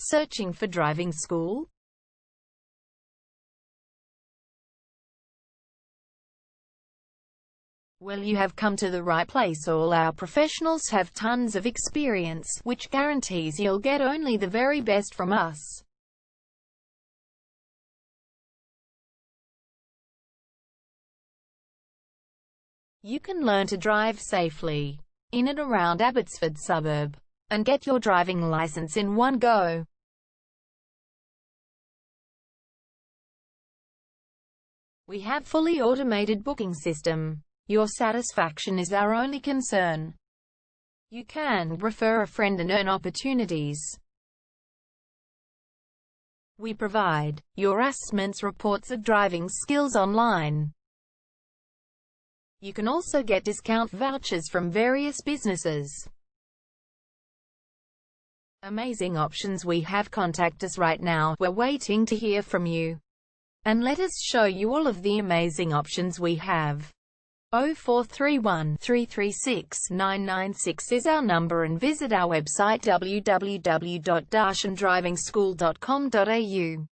Searching for driving school? Well, you have come to the right place. All our professionals have tons of experience, which guarantees you'll get only the very best from us. You can learn to drive safely in and around Abbotsford suburb and get your driving license in one go. We have fully automated booking system. Your satisfaction is our only concern. You can refer a friend and earn opportunities. We provide your assessments reports of driving skills online. You can also get discount vouchers from various businesses. Amazing options we have. Contact us right now. We're waiting to hear from you. And let us show you all of the amazing options we have. 0431 336 996 is our number, and visit our website www.darshandrivingschool.com.au.